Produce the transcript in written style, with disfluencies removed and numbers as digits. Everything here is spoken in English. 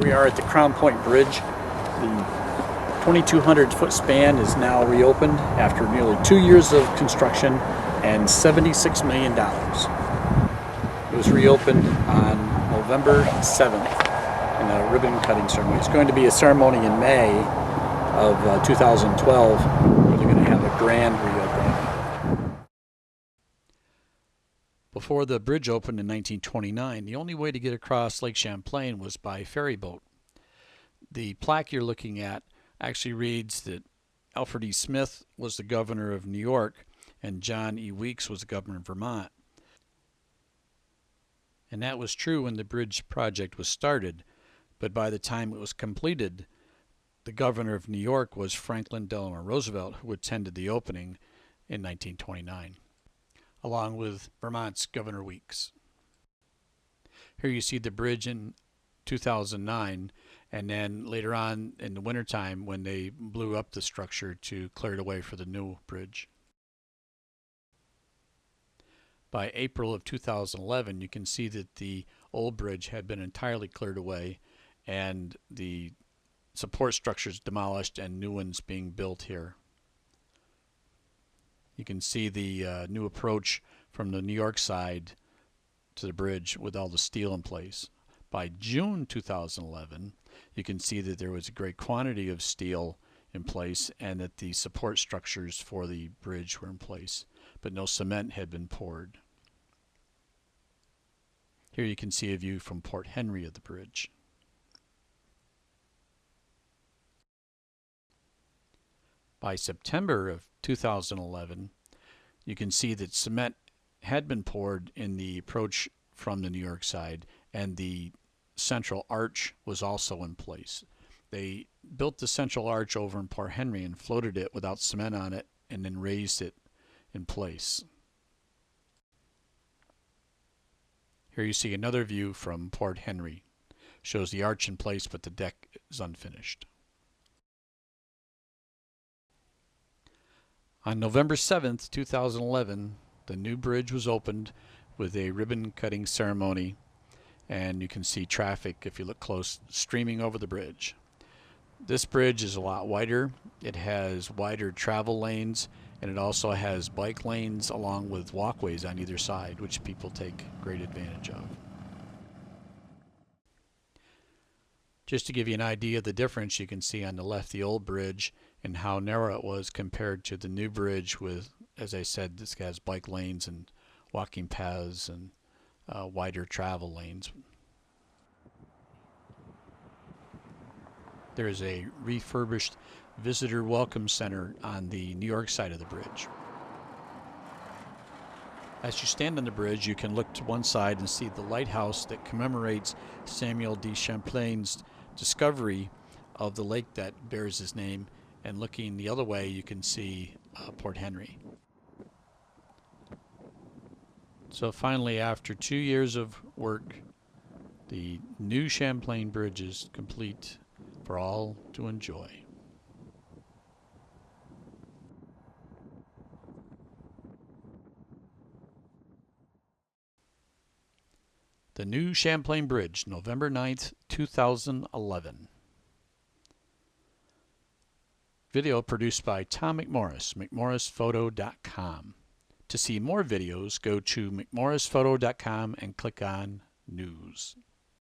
we are at the Crown Point Bridge. The 2,200-foot span is now reopened after nearly 2 years of construction and $76 million. It was reopened on November 7th in a ribbon cutting ceremony. It's going to be a ceremony in May of 2012 where they're going to have a grand reopening. Before the bridge opened in 1929, the only way to get across Lake Champlain was by ferry boat. The plaque you're looking at actually reads that Alfred E. Smith was the governor of New York and John E. Weeks was the governor of Vermont. And that was true when the bridge project was started, but by the time it was completed, the governor of New York was Franklin Delano Roosevelt, who attended the opening in 1929, along with Vermont's Governor Weeks. Here you see the bridge in 2009, and then later on in the wintertime when they blew up the structure to clear it away for the new bridge. By April of 2011, you can see that the old bridge had been entirely cleared away and the support structures demolished and new ones being built here. You can see the new approach from the New York side to the bridge with all the steel in place. By June 2011, you can see that there was a great quantity of steel in place and that the support structures for the bridge were in place, but no cement had been poured. Here you can see a view from Port Henry of the bridge. By September of 2011, you can see that cement had been poured in the approach from the New York side, and the central arch was also in place. They built the central arch over in Port Henry and floated it without cement on it and then raised it in place. Here you see another view from Port Henry. Shows the arch in place, but the deck is unfinished. On November 7th, 2011, the new bridge was opened with a ribbon cutting ceremony, and you can see traffic, if you look close, streaming over the bridge. This bridge is a lot wider. It has wider travel lanes, and it also has bike lanes along with walkways on either side, which people take great advantage of. Just to give you an idea of the difference, you can see on the left the old bridge and how narrow it was compared to the new bridge with, as I said, this has bike lanes and walking paths and wider travel lanes. There is a refurbished visitor welcome center on the New York side of the bridge. As you stand on the bridge, you can look to one side and see the lighthouse that commemorates Samuel de Champlain's discovery of the lake that bears his name, and looking the other way you can see Port Henry. So finally, after 2 years of work, the new Champlain Bridge is complete for all to enjoy. The new Champlain Bridge, November 9th, 2011. Video produced by Tom McMorris, McMorrisphoto.com. To see more videos, go to McMorrisphoto.com and click on News.